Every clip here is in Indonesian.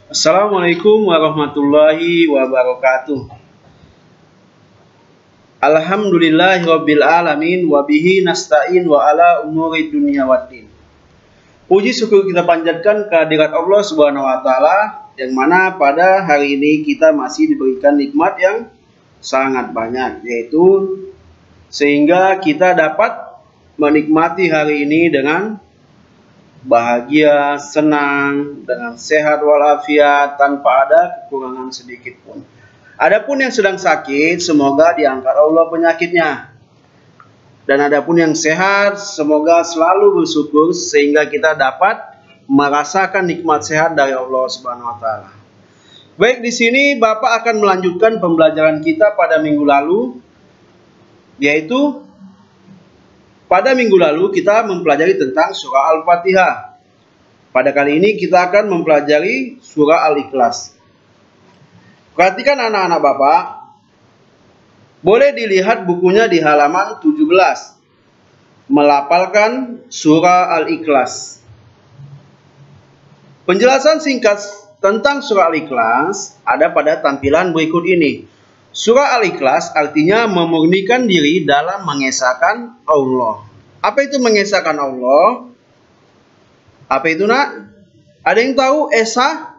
Assalamualaikum warahmatullahi wabarakatuh. Alhamdulillahirabbil alamin wa bihi nasta'in wa ala umuri dunya waddin. Puji syukur kita panjatkan kehadirat Allah Subhanahu wa taala yang mana pada hari ini kita masih diberikan nikmat yang sangat banyak, yaitu sehingga kita dapat menikmati hari ini dengan bahagia, senang, dengan sehat walafiat, tanpa ada kekurangan sedikit pun. Adapun yang sedang sakit, semoga diangkat Allah penyakitnya. Dan adapun yang sehat, semoga selalu bersyukur sehingga kita dapat merasakan nikmat sehat dari Allah Subhanahu wa taala. Baik, di sini Bapak akan melanjutkan pembelajaran kita pada minggu lalu, yaitu pada minggu lalu kita mempelajari tentang surah Al-Fatihah. Pada kali ini kita akan mempelajari surah Al-Ikhlas. Perhatikan anak-anak Bapak. Boleh dilihat bukunya di halaman 17. Melafalkan surah Al-Ikhlas. Penjelasan singkat tentang surah Al-Ikhlas ada pada tampilan berikut ini. Surah Al-Ikhlas artinya memurnikan diri dalam mengesahkan Allah. Apa itu mengesahkan Allah? Apa itu, nak? Ada yang tahu esa?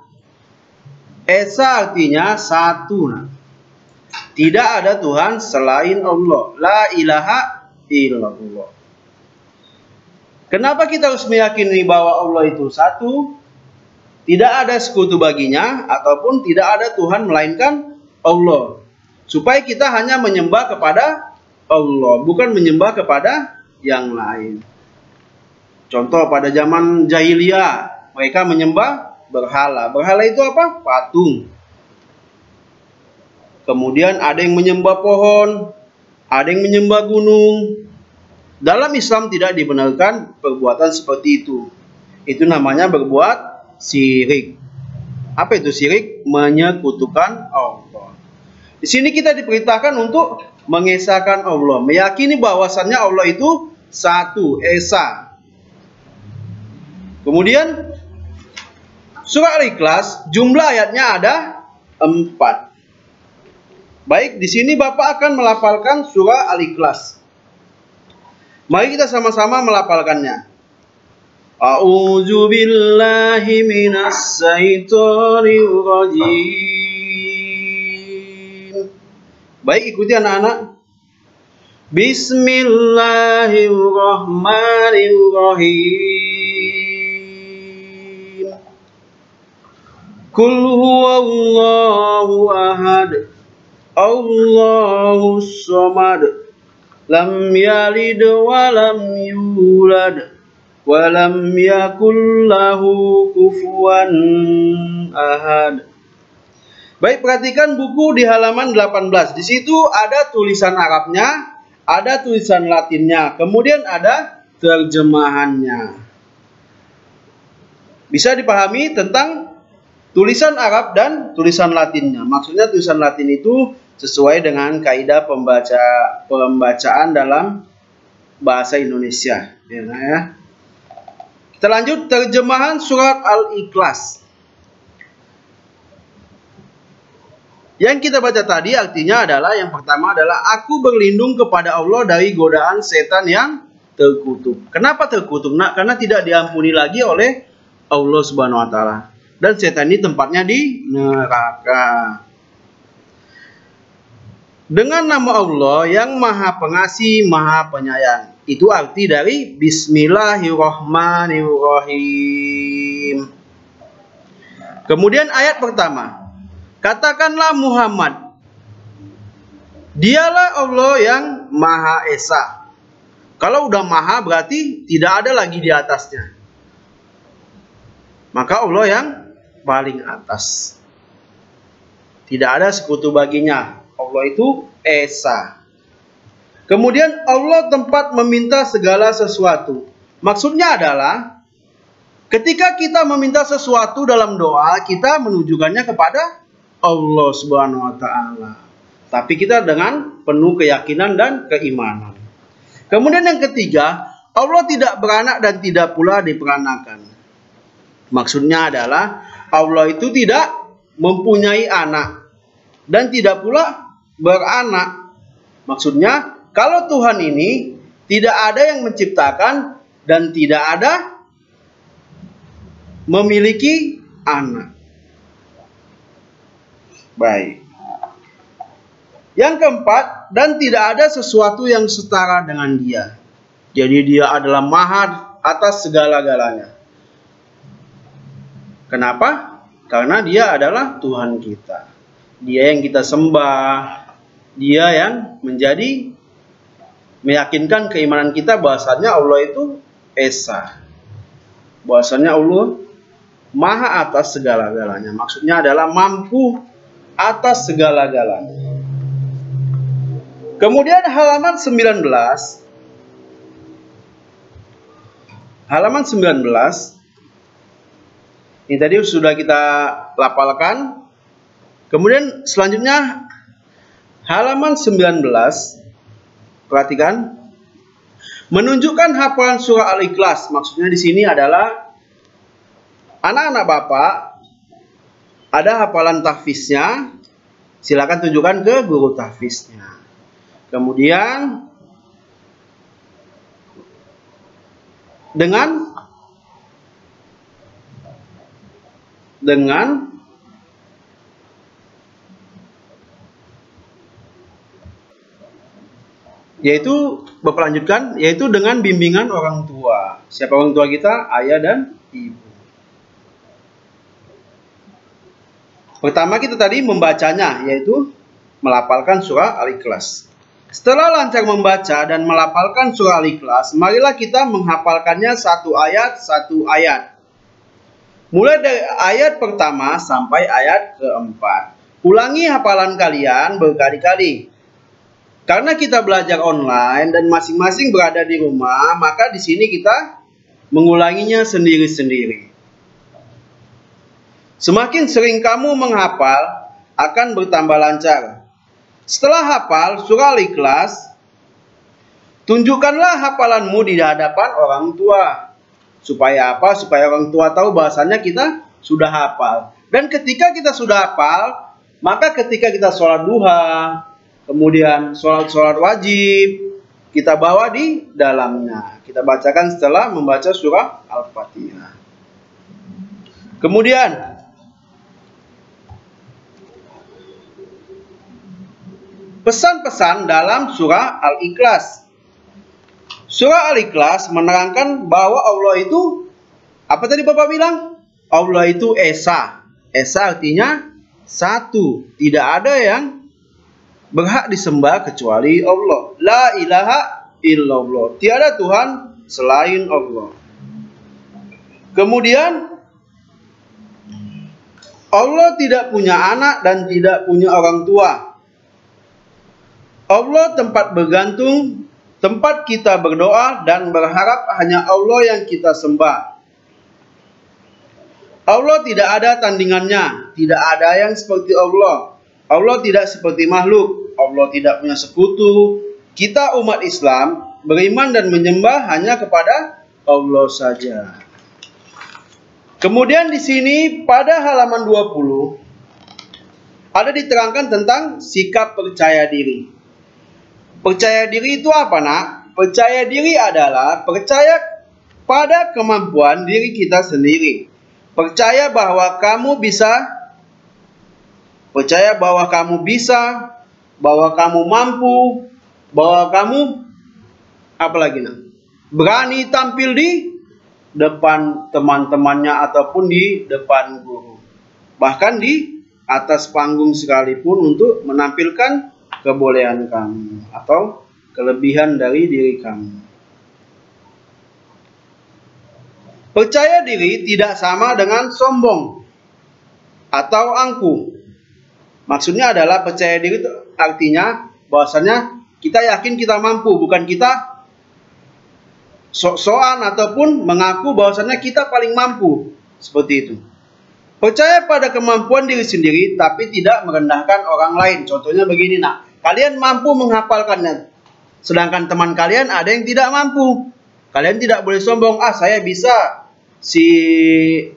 Esa artinya satu, nak. Tidak ada Tuhan selain Allah. La ilaha illallah. Kenapa kita harus meyakini bahwa Allah itu satu? Tidak ada sekutu baginya, ataupun tidak ada Tuhan melainkan Allah. Supaya kita hanya menyembah kepada Allah, bukan menyembah kepada yang lain. Contoh pada zaman jahiliyah, mereka menyembah berhala. Berhala itu apa? Patung. Kemudian ada yang menyembah pohon, ada yang menyembah gunung. Dalam Islam tidak dibenarkan perbuatan seperti itu. Itu namanya berbuat syirik. Apa itu syirik? Menyekutukan Allah. Di sini kita diperintahkan untuk mengesahkan Allah, meyakini bahwasannya Allah itu satu, esa. Kemudian surah Al-Ikhlas jumlah ayatnya ada 4. Baik, di sini Bapak akan melafalkan surah Al-Ikhlas. Mari kita sama-sama melafalkannya. A'udzu billahi minas syaitonir rajim. Baik, ikuti anak-anak. Bismillahirrahmanirrahim. Qul huwallahu ahad. Allahus samad. Lam yalid wa lam yulad. Wa lam yakul lahu kufuwan ahad. Baik, perhatikan buku di halaman 18. Di situ ada tulisan Arabnya, ada tulisan Latinnya, kemudian ada terjemahannya. Bisa dipahami tentang tulisan Arab dan tulisan Latinnya. Maksudnya tulisan Latin itu sesuai dengan kaidah pembacaan dalam bahasa Indonesia. Ya. Kita lanjut terjemahan surat Al-Ikhlas. Yang kita baca tadi artinya adalah, yang pertama adalah aku berlindung kepada Allah dari godaan setan yang terkutuk. Kenapa terkutuk? Nah, karena tidak diampuni lagi oleh Allah Subhanahu wa taala. Dan setan ini tempatnya di neraka. Dengan nama Allah yang Maha Pengasih, Maha Penyayang. Itu arti dari Bismillahirrahmanirrahim. Kemudian ayat pertama. Katakanlah Muhammad, dialah Allah yang Maha Esa. Kalau udah Maha berarti tidak ada lagi di atasnya. Maka Allah yang paling atas. Tidak ada sekutu baginya. Allah itu Esa. Kemudian Allah tempat meminta segala sesuatu. Maksudnya adalah ketika kita meminta sesuatu dalam doa, kita menunjukkannya kepada Allah Subhanahu wa taala. Tapi kita dengan penuh keyakinan dan keimanan. Kemudian yang ketiga, Allah tidak beranak dan tidak pula diperanakan. Maksudnya adalah Allah itu tidak mempunyai anak dan tidak pula beranak. Maksudnya, kalau Tuhan ini tidak ada yang menciptakan dan tidak ada memiliki anak. Baik. Yang keempat, dan tidak ada sesuatu yang setara dengan Dia. Jadi Dia adalah maha atas segala-galanya. Kenapa? Karena Dia adalah Tuhan kita. Dia yang kita sembah. Dia yang menjadi meyakinkan keimanan kita bahwasannya Allah itu Esa. Bahwasannya Allah maha atas segala-galanya. Maksudnya adalah mampu atas segala-galanya. Kemudian halaman 19. Halaman 19. Ini tadi sudah kita lafalkan. Kemudian selanjutnya halaman 19. Perhatikan. Menunjukkan hafalan surah Al-Ikhlas. Maksudnya di sini adalah anak-anak Bapak ada hafalan tahfiznya. Silakan tunjukkan ke guru tahfiznya. Kemudian dengan yaitu Bapak lanjutkan, yaitu dengan bimbingan orang tua. Siapa orang tua kita? Ayah dan ibu. Pertama kita tadi membacanya, yaitu melafalkan surah Al-Ikhlas. Setelah lancar membaca dan melafalkan surah Al-Ikhlas, marilah kita menghafalkannya satu ayat. Mulai dari ayat pertama sampai ayat keempat. Ulangi hafalan kalian berkali-kali. Karena kita belajar online dan masing-masing berada di rumah, maka di sini kita mengulanginya sendiri-sendiri. Semakin sering kamu menghafal, akan bertambah lancar. Setelah hafal surah Al-Ikhlas, tunjukkanlah hafalanmu di hadapan orang tua. Supaya apa? Supaya orang tua tahu bahasanya kita sudah hafal. Dan ketika kita sudah hafal, maka ketika kita sholat duha, kemudian sholat wajib, kita bawa di dalamnya. Kita bacakan setelah membaca surah Al-Fatihah. Kemudian, pesan-pesan dalam surah Al-Ikhlas. Surah Al-Ikhlas menerangkan bahwa Allah itu, apa tadi Bapak bilang? Allah itu Esa. Esa artinya satu. Tidak ada yang berhak disembah kecuali Allah. La ilaha illallah. Tiada Tuhan selain Allah. Kemudian, Allah tidak punya anak dan tidak punya orang tua. Allah tempat bergantung, tempat kita berdoa dan berharap hanya Allah yang kita sembah. Allah tidak ada tandingannya, tidak ada yang seperti Allah. Allah tidak seperti makhluk, Allah tidak punya sekutu. Kita umat Islam beriman dan menyembah hanya kepada Allah saja. Kemudian di sini pada halaman 20 ada diterangkan tentang sikap percaya diri. Percaya diri itu apa, Nak? Percaya diri adalah percaya pada kemampuan diri kita sendiri. Percaya bahwa kamu bisa, bahwa kamu mampu, bahwa kamu apalagi, Nak? Berani tampil di depan teman-temannya ataupun di depan guru. Bahkan di atas panggung sekalipun untuk menampilkan kebolehan kamu atau kelebihan dari diri kamu. Percaya diri tidak sama dengan sombong atau angkuh. Maksudnya adalah percaya diri itu artinya bahwasanya kita yakin kita mampu, bukan kita sok-sokan ataupun mengaku bahwasanya kita paling mampu. Seperti itu. Percaya pada kemampuan diri sendiri tapi tidak merendahkan orang lain. Contohnya begini, Nak. Kalian mampu menghafalkannya, sedangkan teman kalian ada yang tidak mampu. Kalian tidak boleh sombong, saya bisa. si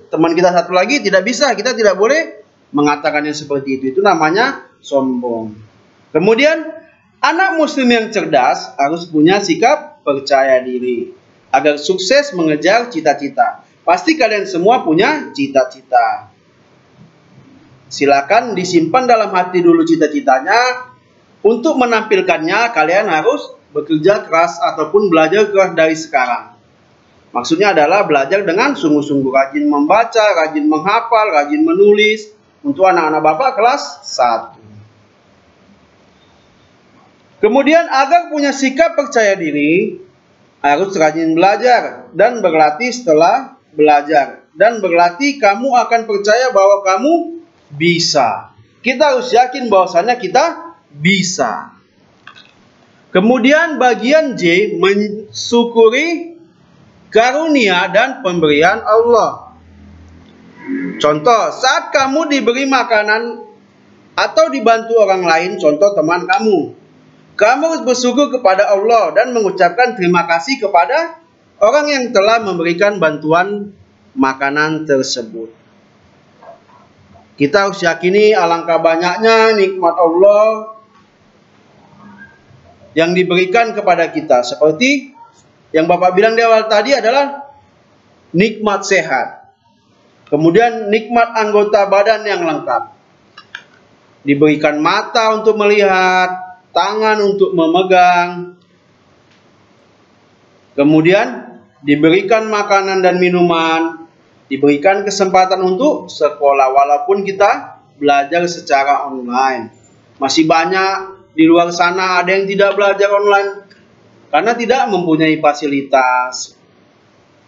teman kita satu lagi tidak bisa, kita tidak boleh mengatakannya seperti itu. Itu namanya sombong. Kemudian anak muslim yang cerdas harus punya sikap percaya diri agar sukses mengejar cita-cita. Pasti kalian semua punya cita-cita. Silakan disimpan dalam hati dulu cita-citanya. Untuk menampilkannya kalian harus bekerja keras ataupun belajar keras dari sekarang. Maksudnya adalah belajar dengan sungguh-sungguh, rajin membaca, rajin menghafal, rajin menulis. Untuk anak-anak Bapak kelas 1. Kemudian agar punya sikap percaya diri, harus rajin belajar dan berlatih setelah belajar. Dan berlatih kamu akan percaya bahwa kamu bisa. Kita harus yakin bahwasannya kita bisa. Kemudian bagian J, mensyukuri karunia dan pemberian Allah. Contoh, saat kamu diberi makanan atau dibantu orang lain, contoh teman kamu, kamu harus bersyukur kepada Allah dan mengucapkan terima kasih kepada orang yang telah memberikan bantuan makanan tersebut. Kita harus yakini alangkah banyaknya nikmat Allah yang diberikan kepada kita. Seperti yang Bapak bilang di awal tadi adalah nikmat sehat. Kemudian nikmat anggota badan yang lengkap. Diberikan mata untuk melihat, tangan untuk memegang. Kemudian diberikan makanan dan minuman. Diberikan kesempatan untuk sekolah walaupun kita belajar secara online. Masih banyak di luar sana ada yang tidak belajar online karena tidak mempunyai fasilitas.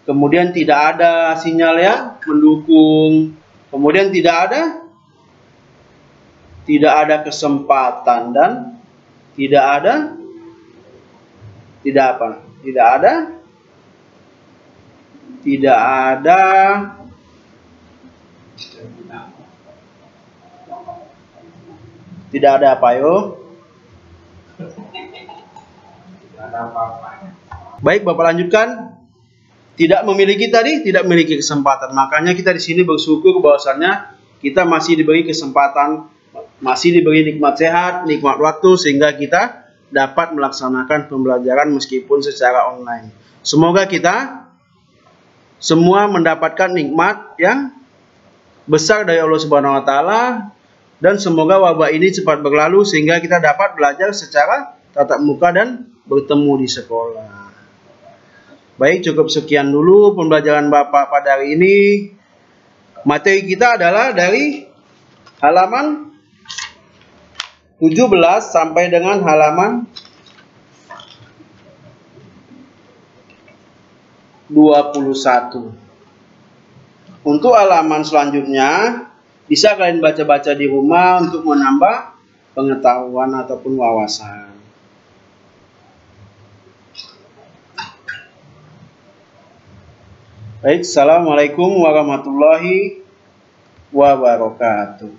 Kemudian tidak ada sinyal yang mendukung. Kemudian tidak ada kesempatan dan tidak ada apa yo? Baik, Bapak lanjutkan. Tidak memiliki kesempatan. Makanya kita di sini bersyukur bahwasannya kita masih diberi kesempatan, masih diberi nikmat sehat, nikmat waktu sehingga kita dapat melaksanakan pembelajaran meskipun secara online. Semoga kita semua mendapatkan nikmat yang besar dari Allah Subhanahu wa taala dan semoga wabah ini cepat berlalu sehingga kita dapat belajar secara tatap muka dan bertemu di sekolah. Baik, cukup sekian dulu pembelajaran Bapak pada hari ini. Materi kita adalah dari halaman 17 sampai dengan halaman 21. Untuk halaman selanjutnya bisa kalian baca-baca di rumah untuk menambah pengetahuan ataupun wawasan. Baik, assalamualaikum warahmatullahi wabarakatuh.